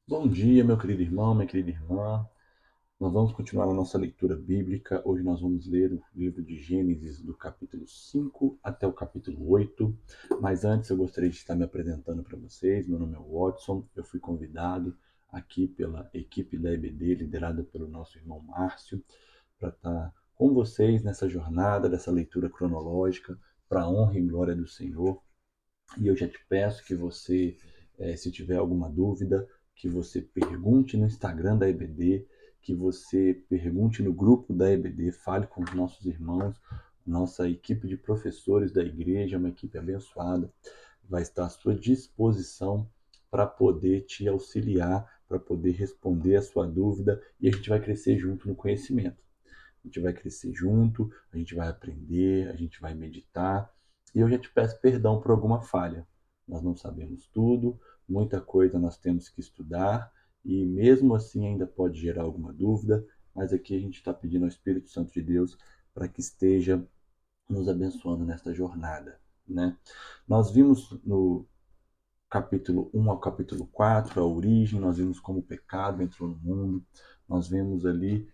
Bom dia, meu querido irmão, minha querida irmã. Nós vamos continuar a nossa leitura bíblica. Hoje nós vamos ler o livro de Gênesis, do capítulo 5 até o capítulo 8. Mas antes eu gostaria de estar me apresentando para vocês. Meu nome é Watson. Eu fui convidado aqui pela equipe da EBD, liderada pelo nosso irmão Márcio, para estar com vocês nessa jornada dessa leitura cronológica para a honra e glória do Senhor. E eu já te peço que você, se tiver alguma dúvida, que você pergunte no Instagram da EBD, que você pergunte no grupo da EBD, fale com os nossos irmãos, nossa equipe de professores da igreja, uma equipe abençoada, vai estar à sua disposição para poder te auxiliar, para poder responder a sua dúvida, e a gente vai crescer junto no conhecimento. A gente vai crescer junto, a gente vai aprender, a gente vai meditar. E eu já te peço perdão por alguma falha. Nós não sabemos tudo, muita coisa nós temos que estudar, e mesmo assim ainda pode gerar alguma dúvida, mas aqui a gente está pedindo ao Espírito Santo de Deus para que esteja nos abençoando nesta jornada, né? Nós vimos no capítulo 1 ao capítulo 4, a origem, nós vimos como o pecado entrou no mundo, nós vemos ali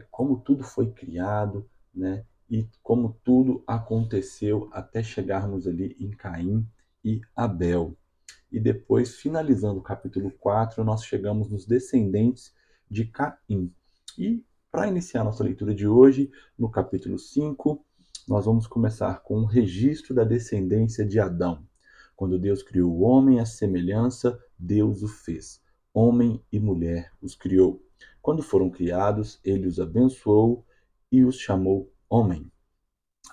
como tudo foi criado, né? E como tudo aconteceu até chegarmos ali em Caim e Abel. E depois, finalizando o capítulo 4, nós chegamos nos descendentes de Caim. E para iniciar nossa leitura de hoje, no capítulo 5, nós vamos começar com um registro da descendência de Adão. Quando Deus criou o homem à semelhança, Deus o fez. Homem e mulher os criou. Quando foram criados, ele os abençoou e os chamou homem.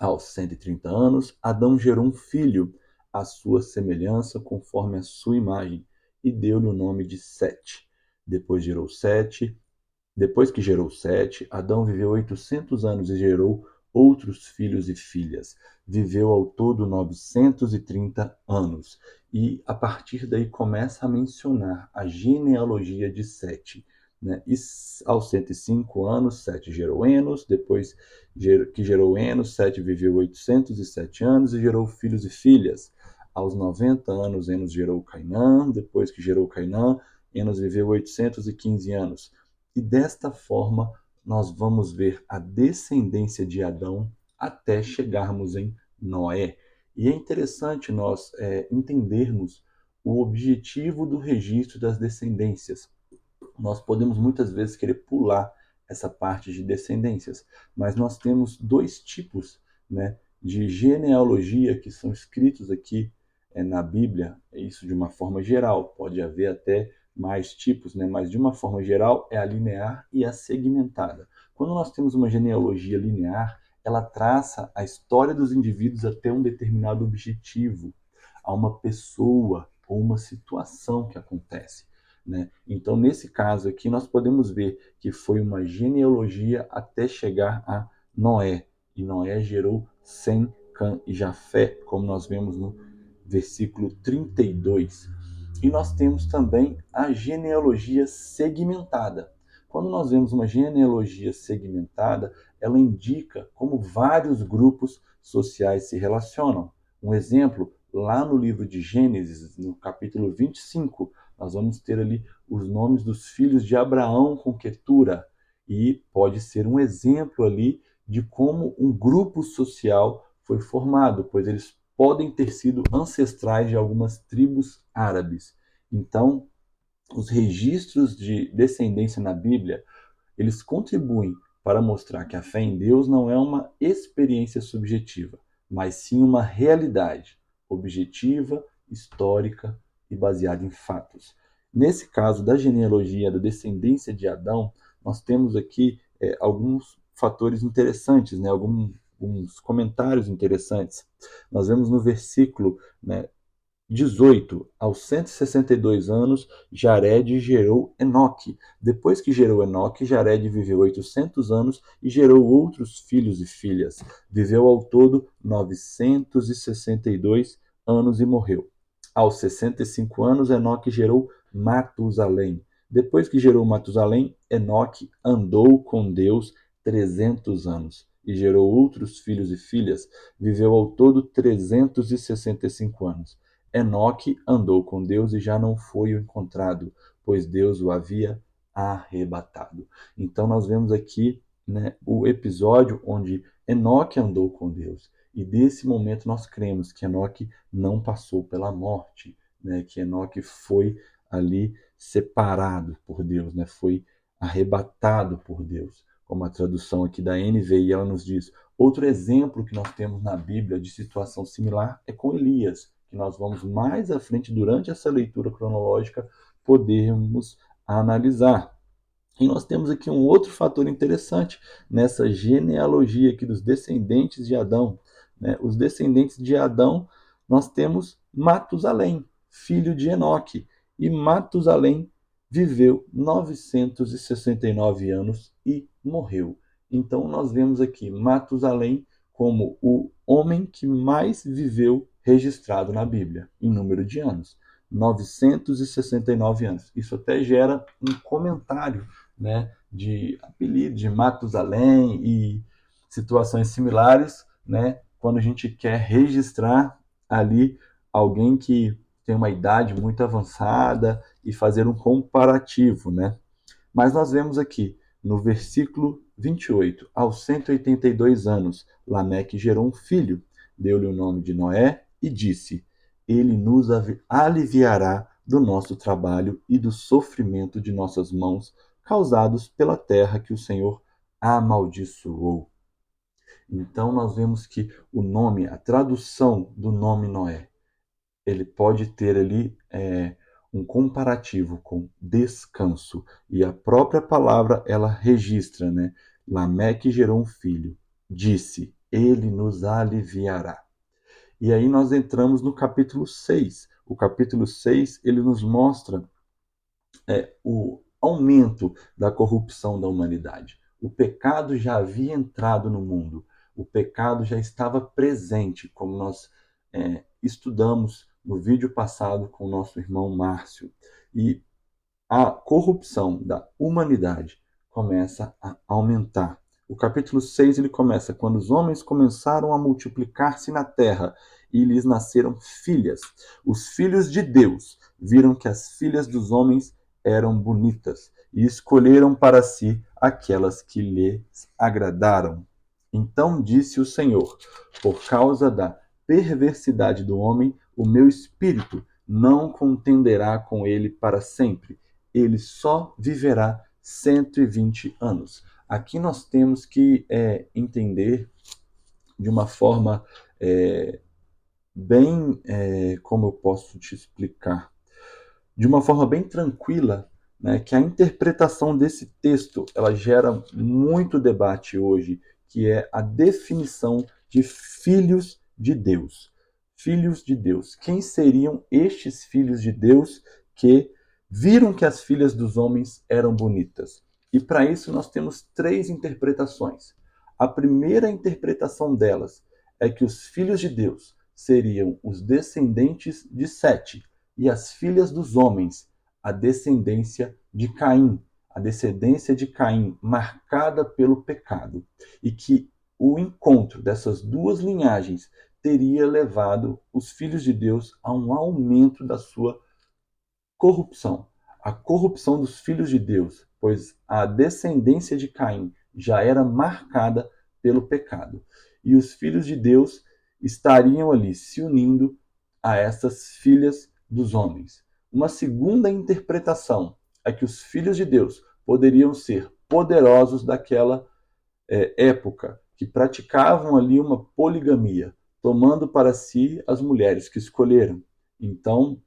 Aos 130 anos, Adão gerou um filho, à sua semelhança, conforme a sua imagem, e deu-lhe o nome de Sete. Depois gerou Sete, Depois que gerou Sete, Adão viveu 800 anos e gerou outros filhos e filhas. Viveu ao todo 930 anos. E a partir daí começa a mencionar a genealogia de Sete. Né? E aos 105 anos, Sete gerou Enos, depois que gerou Enos, Sete viveu 807 anos e gerou filhos e filhas. Aos 90 anos, Enos gerou Cainã, depois que gerou Cainã, Enos viveu 815 anos. E desta forma, nós vamos ver a descendência de Adão até chegarmos em Noé. E é interessante nós entendermos o objetivo do registro das descendências. Nós podemos muitas vezes querer pular essa parte de descendências, mas nós temos dois tipos, né, de genealogia que são escritos aqui na Bíblia, isso de uma forma geral, pode haver até mais tipos, né, mas de uma forma geral é a linear e a segmentada. Quando nós temos uma genealogia linear, ela traça a história dos indivíduos até um determinado objetivo, a uma pessoa ou uma situação que acontece. Né? Então, nesse caso aqui, nós podemos ver que foi uma genealogia até chegar a Noé. E Noé gerou Sem, Cã e Jafé, como nós vemos no versículo 32. E nós temos também a genealogia segmentada. Quando nós vemos uma genealogia segmentada, ela indica como vários grupos sociais se relacionam. Um exemplo, lá no livro de Gênesis, no capítulo 25, nós vamos ter ali os nomes dos filhos de Abraão com Quetura, e pode ser um exemplo ali de como um grupo social foi formado, pois eles podem ter sido ancestrais de algumas tribos árabes. Então, os registros de descendência na Bíblia, eles contribuem para mostrar que a fé em Deus não é uma experiência subjetiva, mas sim uma realidade objetiva, histórica e baseada em fatos. Nesse caso da genealogia da descendência de Adão, nós temos aqui alguns fatores interessantes, né? Alguns comentários interessantes. Nós vemos no versículo, né, 18, aos 162 anos, Jared gerou Enoque. Depois que gerou Enoque, Jared viveu 800 anos e gerou outros filhos e filhas. Viveu ao todo 962 anos e morreu. Aos 65 anos, Enoque gerou Matusalém. Depois que gerou Matusalém, Enoque andou com Deus 300 anos e gerou outros filhos e filhas. Viveu ao todo 365 anos. Enoque andou com Deus e já não foi encontrado. pois Deus o havia arrebatado. Então nós vemos aqui, né, o episódio onde Enoque andou com Deus. E desse momento nós cremos que Enoque não passou pela morte, né, que Enoque foi ali separado por Deus, né, foi arrebatado por Deus. Como a tradução aqui da NVI, ela nos diz. Outro exemplo que nós temos na Bíblia de situação similar é com Elias, que nós vamos mais à frente, durante essa leitura cronológica, podermos analisar. E nós temos aqui um outro fator interessante nessa genealogia aqui dos descendentes de Adão, né? Os descendentes de Adão, nós temos Matusalém, filho de Enoque. E Matusalém viveu 969 anos e morreu. Então nós vemos aqui Matusalém como o homem que mais viveu registrado na Bíblia, em número de anos. 969 anos. Isso até gera um comentário, né, de apelido de Matusalém e situações similares, né, quando a gente quer registrar ali alguém que tem uma idade muito avançada e fazer um comparativo, né? Mas nós vemos aqui no versículo 28, aos 182 anos, Lameque gerou um filho, deu-lhe o nome de Noé e disse: Ele nos aliviará do nosso trabalho e do sofrimento de nossas mãos, causados pela terra que o Senhor amaldiçoou. Então nós vemos que o nome, a tradução do nome Noé, ele pode ter ali um comparativo com descanso. E a própria palavra, ela registra, né? Lameque gerou um filho, disse, ele nos aliviará. E aí nós entramos no capítulo 6. O capítulo 6, ele nos mostra o aumento da corrupção da humanidade. O pecado já havia entrado no mundo, o pecado já estava presente, como nós estudamos no vídeo passado com o nosso irmão Márcio. E a corrupção da humanidade começa a aumentar. O capítulo 6 ele começa quando os homens começaram a multiplicar-se na terra e lhes nasceram filhas. Os filhos de Deus viram que as filhas dos homens eram bonitas e escolheram para si aquelas que lhes agradaram. Então disse o Senhor: por causa da perversidade do homem, o meu espírito não contenderá com ele para sempre. Ele só viverá 120 anos. Aqui nós temos que entender de uma forma bem, como eu posso te explicar, de uma forma bem tranquila, né, que a interpretação desse texto ela gera muito debate hoje, que é a definição de filhos de Deus. Filhos de Deus. Quem seriam estes filhos de Deus que viram que as filhas dos homens eram bonitas? E para isso nós temos três interpretações. A primeira interpretação delas é que os filhos de Deus seriam os descendentes de Sete, e as filhas dos homens, a descendência de Caim, a descendência de Caim marcada pelo pecado, e que o encontro dessas duas linhagens teria levado os filhos de Deus a um aumento da sua corrupção. A corrupção dos filhos de Deus, pois a descendência de Caim já era marcada pelo pecado. E os filhos de Deus estariam ali se unindo a essas filhas dos homens. Uma segunda interpretação é que os filhos de Deus poderiam ser poderosos daquela época, que praticavam ali uma poligamia, tomando para si as mulheres que escolheram. Então,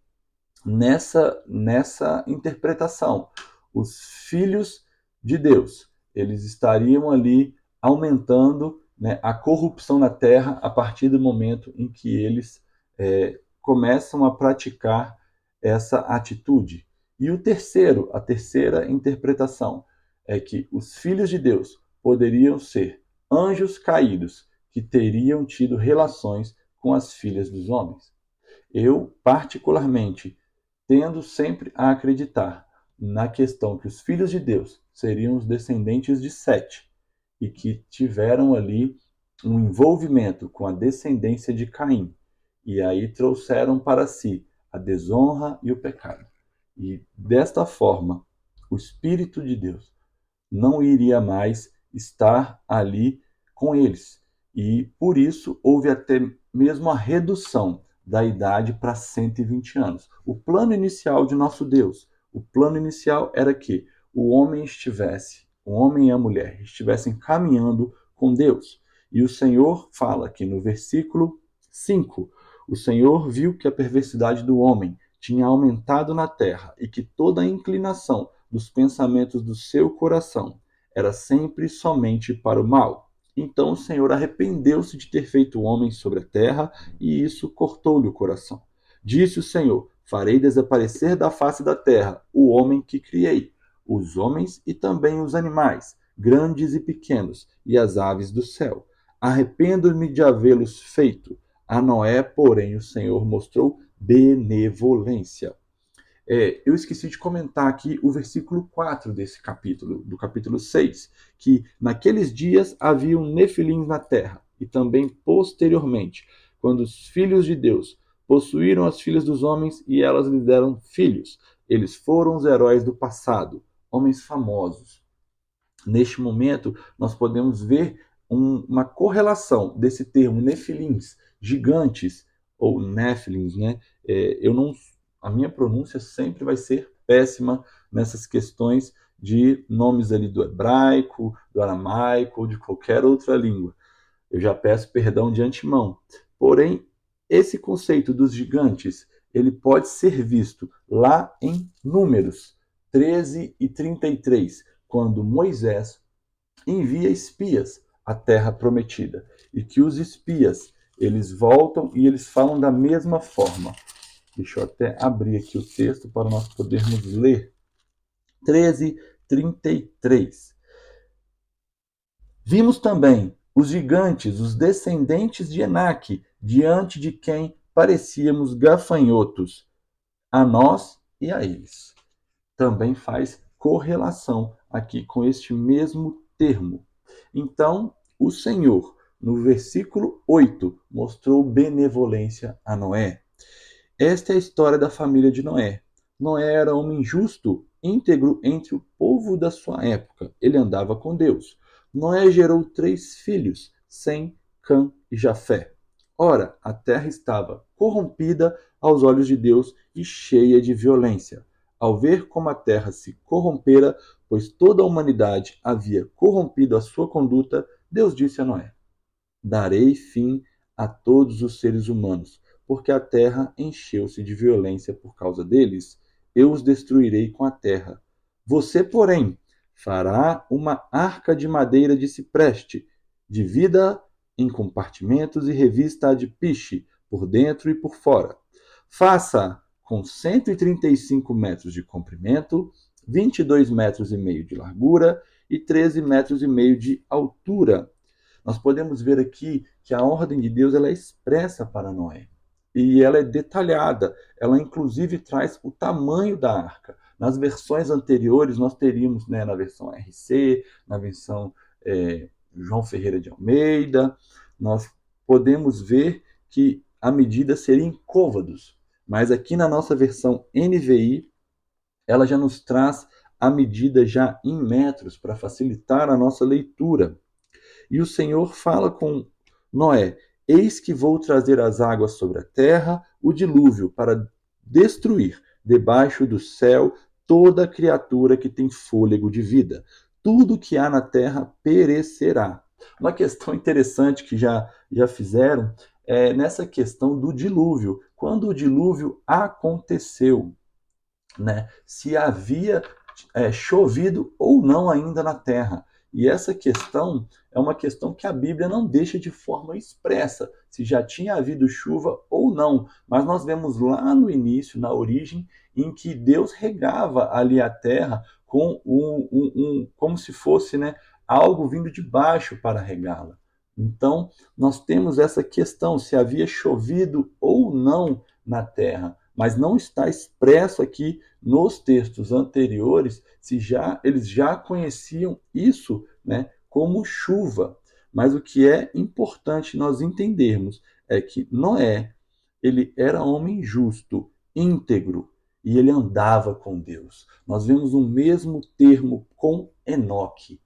nessa interpretação, os filhos de Deus, eles estariam ali aumentando, né, a corrupção na terra a partir do momento em que eles começam a praticar essa atitude. E a terceira interpretação é que os filhos de Deus poderiam ser anjos caídos que teriam tido relações com as filhas dos homens. Eu, particularmente, tendo sempre a acreditar na questão que os filhos de Deus seriam os descendentes de Sete e que tiveram ali um envolvimento com a descendência de Caim, e aí trouxeram para si a desonra e o pecado. E desta forma, o Espírito de Deus não iria mais estar ali com eles. E por isso houve até mesmo a redução da idade para 120 anos. O plano inicial de nosso Deus, o plano inicial era que o homem e a mulher estivessem caminhando com Deus. E o Senhor fala aqui no versículo 5: o Senhor viu que a perversidade do homem tinha aumentado na terra e que toda a inclinação dos pensamentos do seu coração era sempre somente para o mal. Então o Senhor arrependeu-se de ter feito o homem sobre a terra, e isso cortou-lhe o coração. Disse o Senhor: farei desaparecer da face da terra o homem que criei, os homens e também os animais, grandes e pequenos, e as aves do céu. Arrependo-me de havê-los feito. A Noé, porém, o Senhor mostrou benevolência. Eu esqueci de comentar aqui o versículo 4 desse capítulo, do capítulo 6, que naqueles dias haviam nefilins na terra, e também posteriormente, quando os filhos de Deus possuíram as filhas dos homens e elas lhes deram filhos. Eles foram os heróis do passado, homens famosos. Neste momento, nós podemos ver uma correlação desse termo nefilins, gigantes, ou nefilins, né? Eu não, a minha pronúncia sempre vai ser péssima nessas questões de nomes ali do hebraico, do aramaico ou de qualquer outra língua. Eu já peço perdão de antemão. Porém, esse conceito dos gigantes, ele pode ser visto lá em Números 13 e 33, quando Moisés envia espias à terra prometida. E que os espias, eles voltam e eles falam da mesma forma. Deixa eu até abrir aqui o texto para nós podermos ler. 13, 33. Vimos também os gigantes, os descendentes de Enaque, diante de quem parecíamos gafanhotos, a nós e a eles. Também faz correlação aqui com este mesmo termo. Então, o Senhor, no versículo 8, mostrou benevolência a Noé. Esta é a história da família de Noé. Noé era homem justo, íntegro entre o povo da sua época. Ele andava com Deus. Noé gerou 3 filhos, Sem, Cã e Jafé. Ora, a terra estava corrompida aos olhos de Deus e cheia de violência. Ao ver como a terra se corrompera, pois toda a humanidade havia corrompido a sua conduta, Deus disse a Noé: darei fim a todos os seres humanos, porque a terra encheu-se de violência por causa deles. Eu os destruirei com a terra. Você, porém, fará uma arca de madeira de cipreste, divida em compartimentos e revista-a de piche, por dentro e por fora. Faça com 135 metros de comprimento, 22 metros e meio de largura e 13 metros e meio de altura. Nós podemos ver aqui que a ordem de Deus ela é expressa para Noé. E ela é detalhada. Ela, inclusive, traz o tamanho da arca. Nas versões anteriores, nós teríamos, né, na versão RC, na versão João Ferreira de Almeida, nós podemos ver que a medida seria em côvados. Mas aqui na nossa versão NVI, ela já nos traz a medida já em metros, para facilitar a nossa leitura. E o Senhor fala com Noé: eis que vou trazer as águas sobre a terra, o dilúvio, para destruir debaixo do céu toda criatura que tem fôlego de vida. Tudo que há na terra perecerá. Uma questão interessante que já fizeram é nessa questão do dilúvio. Quando o dilúvio aconteceu, né? Se havia chovido ou não ainda na terra. E essa questão é uma questão que a Bíblia não deixa de forma expressa, se já tinha havido chuva ou não. Mas nós vemos lá no início, na origem, em que Deus regava ali a terra com como se fosse, né, algo vindo de baixo para regá-la. Então, nós temos essa questão, se havia chovido ou não na terra, mas não está expresso aqui nos textos anteriores se eles já conheciam isso, né, como chuva. Mas o que é importante nós entendermos é que Noé, ele era homem justo, íntegro, e ele andava com Deus. Nós vemos o mesmo termo com Enoque.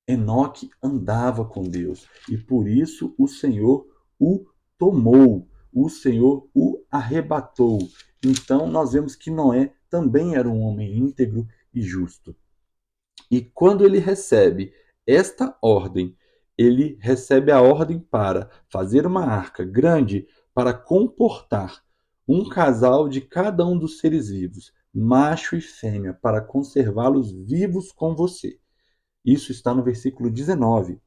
Enoque andava com Deus e por isso o Senhor o tomou, o Senhor o arrebatou. Então nós vemos que Noé também era um homem íntegro e justo. E quando ele recebe esta ordem, ele recebe a ordem para fazer uma arca grande para comportar um casal de cada um dos seres vivos, macho e fêmea, para conservá-los vivos com você. Isso está no versículo 19,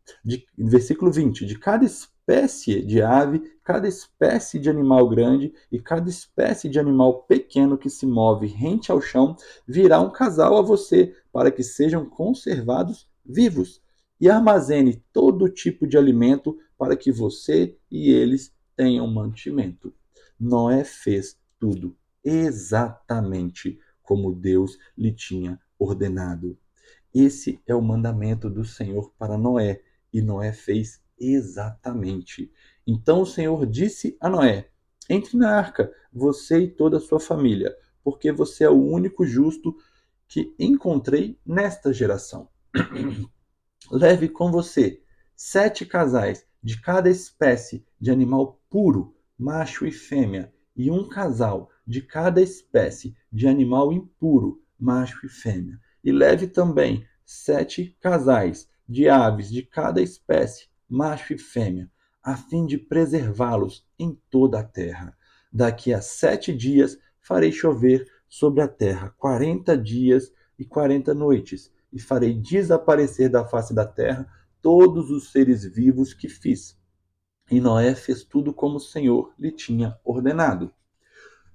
versículo 20. De cada espécie de ave, cada espécie de animal grande e cada espécie de animal pequeno que se move rente ao chão, virá um casal a você, para que sejam conservados vivos. E armazene todo tipo de alimento para que você e eles tenham mantimento. Noé fez tudo exatamente como Deus lhe tinha ordenado. Esse é o mandamento do Senhor para Noé, e Noé fez exatamente. Então o Senhor disse a Noé: entre na arca, você e toda a sua família, porque você é o único justo que encontrei nesta geração. Leve com você 7 casais de cada espécie de animal puro, macho e fêmea, e um casal de cada espécie de animal impuro, macho e fêmea. E leve também 7 casais de aves de cada espécie, macho e fêmea, a fim de preservá-los em toda a terra. Daqui a 7 dias farei chover sobre a terra 40 dias e 40 noites, e farei desaparecer da face da terra todos os seres vivos que fiz. E Noé fez tudo como o Senhor lhe tinha ordenado.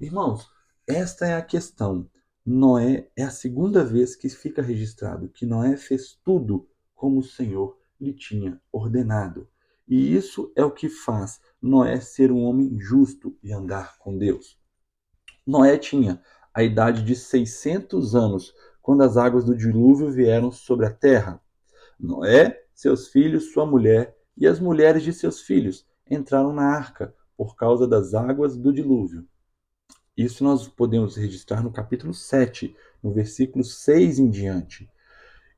Irmãos, esta é a questão. Noé é a segunda vez que fica registrado que Noé fez tudo como o Senhor lhe tinha ordenado. E isso é o que faz Noé ser um homem justo e andar com Deus. Noé tinha a idade de 600 anos quando as águas do dilúvio vieram sobre a terra. Noé, seus filhos, sua mulher e as mulheres de seus filhos entraram na arca por causa das águas do dilúvio. Isso nós podemos registrar no capítulo 7, no versículo 6 em diante.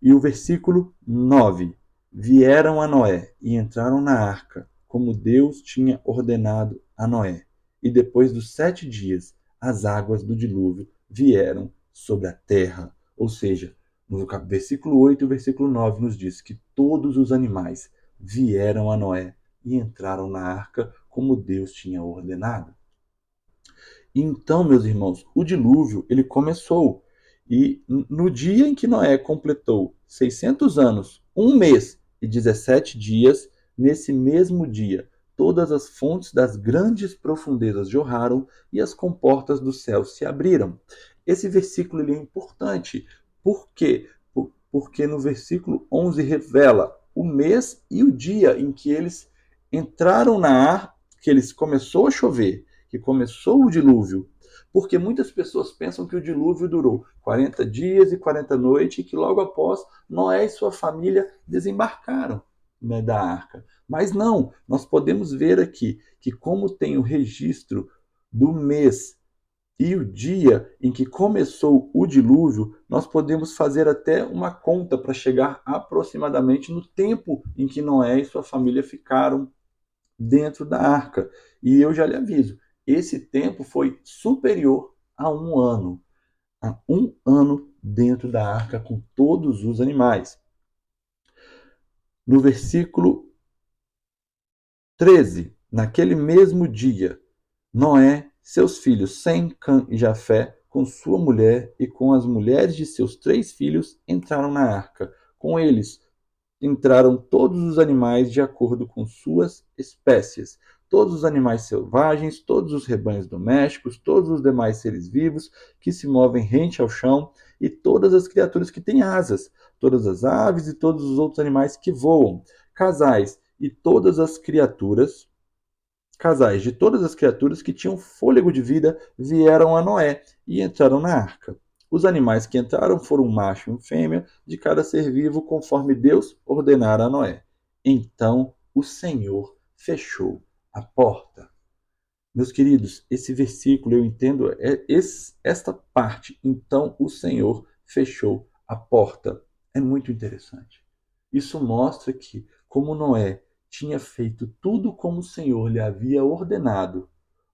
E o versículo 9: vieram a Noé e entraram na arca, como Deus tinha ordenado a Noé. E depois dos 7 dias, as águas do dilúvio vieram sobre a terra. Ou seja, no versículo 8 e versículo 9 nos diz que todos os animais vieram a Noé e entraram na arca, como Deus tinha ordenado. Então, meus irmãos, o dilúvio ele começou. E no dia em que Noé completou 600 anos, 1 mês e 17 dias, nesse mesmo dia, todas as fontes das grandes profundezas jorraram e as comportas do céu se abriram. Esse versículo ele é importante. Por quê? Porque no versículo 11 revela o mês e o dia em que eles entraram na arca, que eles começou a chover, que começou o dilúvio, porque muitas pessoas pensam que o dilúvio durou 40 dias e 40 noites e que logo após Noé e sua família desembarcaram, né, da arca. Mas não, nós podemos ver aqui que como tem o registro do mês e o dia em que começou o dilúvio, nós podemos fazer até uma conta para chegar aproximadamente no tempo em que Noé e sua família ficaram dentro da arca. E eu já lhe aviso, esse tempo foi superior a 1 ano. A 1 ano dentro da arca com todos os animais. No versículo 13, naquele mesmo dia, Noé, seus filhos Sem, Cã e Jafé, com sua mulher e com as mulheres de seus 3 filhos, entraram na arca. Com eles entraram todos os animais de acordo com suas espécies, todos os animais selvagens, todos os rebanhos domésticos, todos os demais seres vivos que se movem rente ao chão e todas as criaturas que têm asas, todas as aves e todos os outros animais que voam, casais e todas as criaturas, casais de todas as criaturas que tinham fôlego de vida vieram a Noé e entraram na arca. Os animais que entraram foram um macho e uma fêmea de cada ser vivo, conforme Deus ordenara a Noé. Então o Senhor fechou a porta. Meus queridos, esse versículo eu entendo esta parte. Então o Senhor fechou a porta. É muito interessante. Isso mostra que, como Noé tinha feito tudo como o Senhor lhe havia ordenado,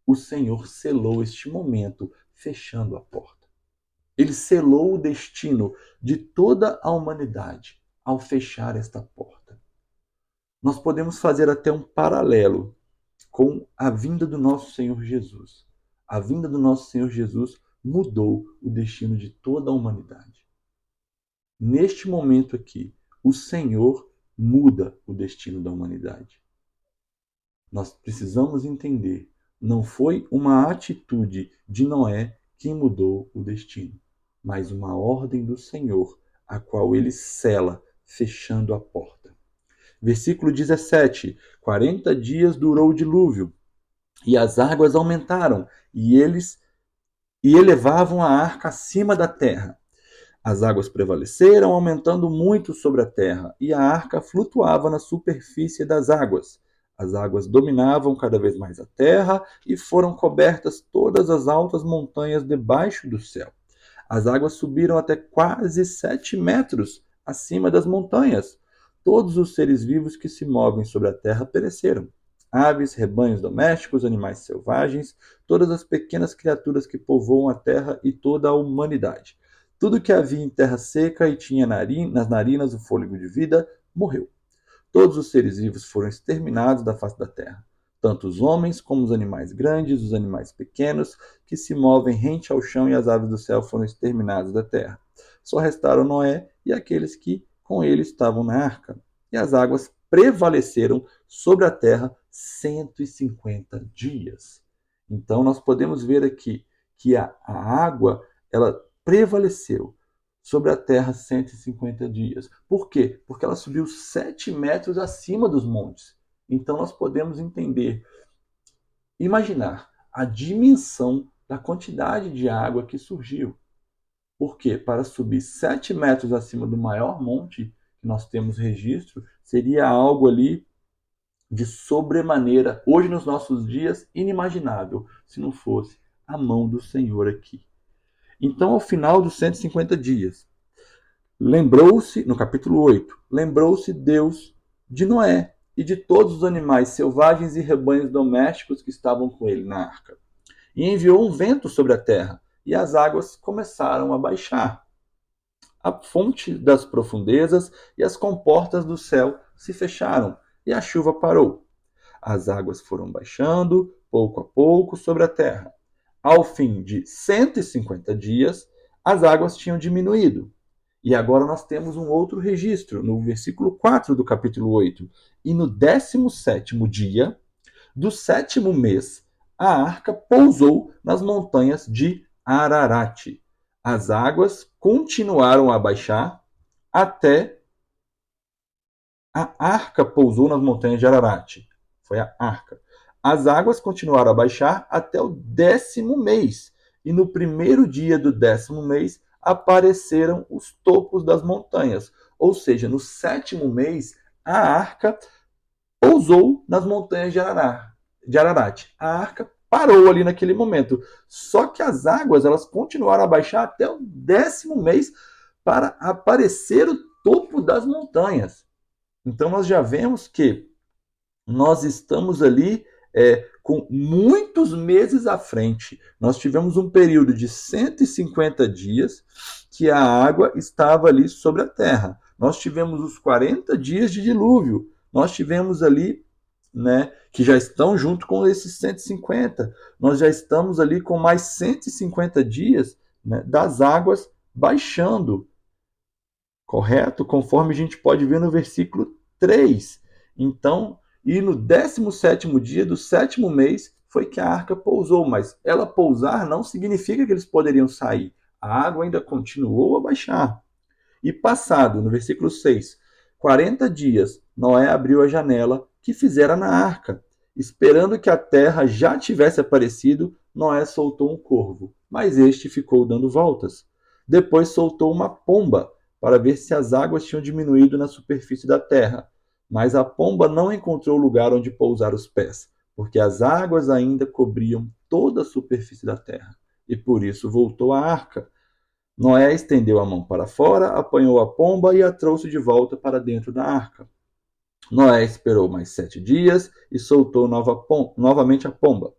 o Senhor selou este momento, fechando a porta. Ele selou o destino de toda a humanidade ao fechar esta porta. Nós podemos fazer até um paralelo com a vinda do nosso Senhor Jesus. A vinda do nosso Senhor Jesus mudou o destino de toda a humanidade. Neste momento aqui, o Senhor muda o destino da humanidade. Nós precisamos entender, não foi uma atitude de Noé que mudou o destino, mas uma ordem do Senhor, a qual ele sela, fechando a porta. Versículo 17: 40 dias durou o dilúvio, e as águas aumentaram, e elevavam a arca acima da terra. As águas prevaleceram, aumentando muito sobre a terra, e a arca flutuava na superfície das águas. As águas dominavam cada vez mais a terra, e foram cobertas todas as altas montanhas debaixo do céu. As águas subiram até quase 7 metros acima das montanhas. Todos os seres vivos que se movem sobre a terra pereceram. Aves, rebanhos domésticos, animais selvagens, todas as pequenas criaturas que povoam a terra e toda a humanidade. Tudo que havia em terra seca e tinha nas narinas o fôlego de vida, morreu. Todos os seres vivos foram exterminados da face da terra, tanto os homens como os animais grandes, os animais pequenos, que se movem rente ao chão, e as aves do céu foram exterminadas da terra. Só restaram Noé e aqueles que com ele estavam na arca. E as águas prevaleceram sobre a terra 150 dias. Então nós podemos ver aqui que a água, ela prevaleceu sobre a terra 150 dias. Por quê? Porque ela subiu 7 metros acima dos montes. Então nós podemos imaginar a dimensão da quantidade de água que surgiu. Porque para subir 7 metros acima do maior monte que nós temos registro, seria algo ali de sobremaneira, hoje nos nossos dias, inimaginável, se não fosse a mão do Senhor aqui. Então, ao final dos 150 dias, lembrou-se, no capítulo 8, lembrou-se Deus de Noé e de todos os animais selvagens e rebanhos domésticos que estavam com ele na arca. E enviou um vento sobre a terra, e as águas começaram a baixar. A fonte das profundezas e as comportas do céu se fecharam, e a chuva parou. As águas foram baixando, pouco a pouco, sobre a terra. Ao fim de 150 dias, as águas tinham diminuído. E agora nós temos um outro registro, no versículo 4 do capítulo 8. E no 17º dia do 7º mês, a arca pousou nas montanhas de Ararat. As águas continuaram a baixar até a arca pousou nas montanhas de Ararat. Foi a arca. As águas continuaram a baixar até o 10º mês. E no primeiro dia do 10º mês, apareceram os topos das montanhas. Ou seja, no 7º mês, a arca pousou nas montanhas de Ararat. A arca parou ali naquele momento. Só que as águas, elas continuaram a baixar até o 10º mês para aparecer o topo das montanhas. Então nós já vemos que nós estamos ali com muitos meses à frente. Nós tivemos um período de 150 dias que a água estava ali sobre a terra. Nós tivemos os 40 dias de dilúvio. Nós tivemos ali, que já estão junto com esses 150. Nós já estamos ali com mais 150 dias, das águas baixando. Correto? Conforme a gente pode ver no versículo 3. Então, e no 17º dia do 7º mês foi que a arca pousou, mas ela pousar não significa que eles poderiam sair. A água ainda continuou a baixar. E passado, no versículo 6, 40 dias, Noé abriu a janela que fizera na arca. Esperando que a terra já tivesse aparecido, Noé soltou um corvo, mas este ficou dando voltas. Depois soltou uma pomba, para ver se as águas tinham diminuído na superfície da terra. Mas a pomba não encontrou lugar onde pousar os pés, porque as águas ainda cobriam toda a superfície da terra. E por isso voltou a arca. Noé estendeu a mão para fora, apanhou a pomba e a trouxe de volta para dentro da arca. Noé esperou mais 7 dias e soltou novamente a pomba.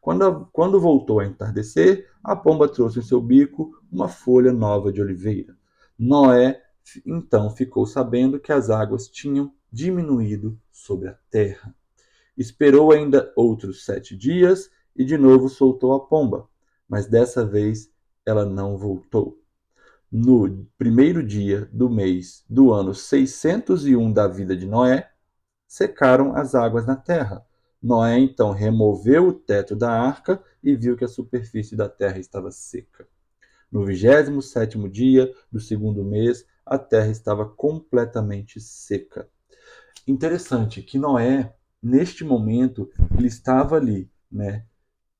Quando voltou a entardecer, a pomba trouxe em seu bico uma folha nova de oliveira. Noé então ficou sabendo que as águas tinham diminuído sobre a terra. Esperou ainda outros 7 dias e de novo soltou a pomba, mas dessa vez ela não voltou. No primeiro dia do mês do ano 601 da vida de Noé, secaram as águas na terra. Noé então removeu o teto da arca e viu que a superfície da terra estava seca. No 27º dia do segundo mês, a terra estava completamente seca. Interessante que Noé, neste momento, ele estava ali, né,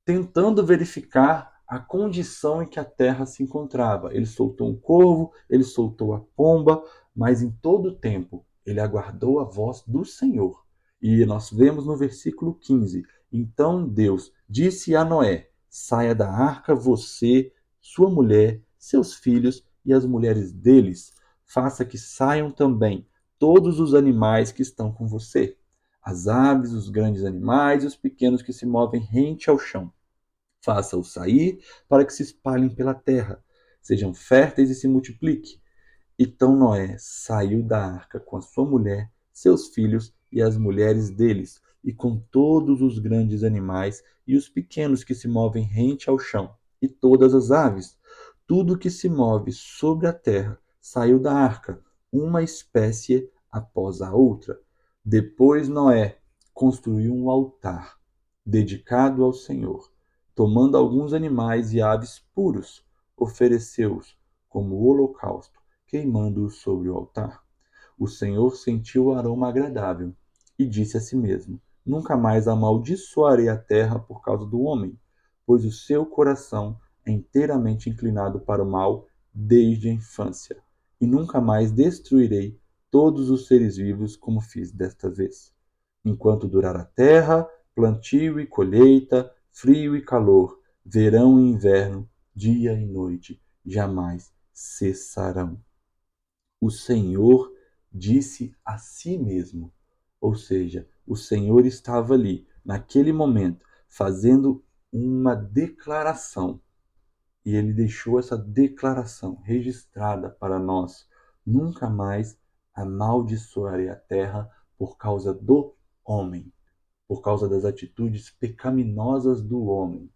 tentando verificar a condição em que a terra se encontrava. Ele soltou um corvo, ele soltou a pomba, mas em todo o tempo ele aguardou a voz do Senhor. E nós vemos no versículo 15: Então Deus disse a Noé: Saia da arca você, sua mulher, seus filhos e as mulheres deles. Faça que saiam também todos os animais que estão com você, as aves, os grandes animais e os pequenos que se movem rente ao chão. Faça-os sair para que se espalhem pela terra, sejam férteis e se multipliquem. Então Noé saiu da arca com a sua mulher, seus filhos e as mulheres deles, e com todos os grandes animais e os pequenos que se movem rente ao chão, e todas as aves. Tudo que se move sobre a terra saiu da arca, uma espécie após a outra. Depois Noé construiu um altar dedicado ao Senhor. Tomando alguns animais e aves puros, ofereceu-os como holocausto, queimando-os sobre o altar. O Senhor sentiu o aroma agradável e disse a si mesmo: Nunca mais amaldiçoarei a terra por causa do homem, pois o seu coração é inteiramente inclinado para o mal desde a infância, e nunca mais destruirei todos os seres vivos como fiz desta vez. Enquanto durar a terra, plantio e colheita, frio e calor, verão e inverno, dia e noite, jamais cessarão. O Senhor disse a si mesmo, ou seja, o Senhor estava ali, naquele momento, fazendo uma declaração. E ele deixou essa declaração registrada para nós. Nunca mais amaldiçoarei a terra por causa do homem, por causa das atitudes pecaminosas do homem.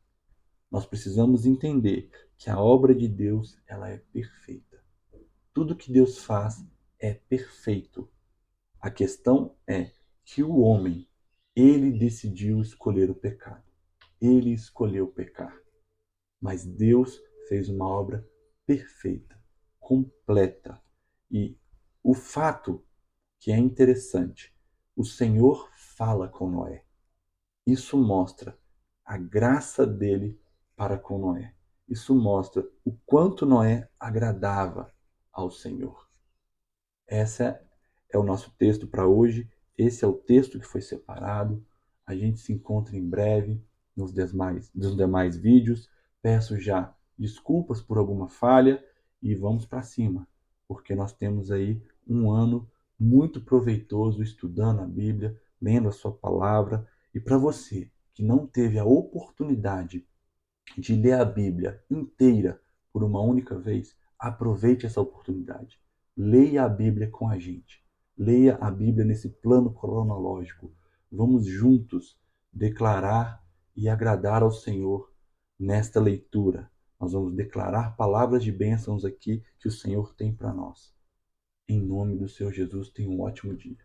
Nós precisamos entender que a obra de Deus, ela é perfeita. Tudo que Deus faz é perfeito. A questão é que o homem, ele decidiu escolher o pecado. Ele escolheu pecar. Mas Deus fez uma obra perfeita, completa. E o fato que é interessante, o Senhor fala com Noé. Isso mostra a graça dele para com Noé. Isso mostra o quanto Noé agradava ao Senhor. Esse é o nosso texto para hoje. Esse é o texto que foi separado. A gente se encontra em breve nos demais vídeos. Peço já desculpas por alguma falha e vamos para cima, porque nós temos aí um ano muito proveitoso estudando a Bíblia, lendo a sua palavra. E para você que não teve a oportunidade de ler a Bíblia inteira por uma única vez, aproveite essa oportunidade. Leia a Bíblia com a gente. Leia a Bíblia nesse plano cronológico. Vamos juntos declarar e agradar ao Senhor nesta leitura. Nós vamos declarar palavras de bênçãos aqui que o Senhor tem para nós. Em nome do Senhor Jesus, tenha um ótimo dia.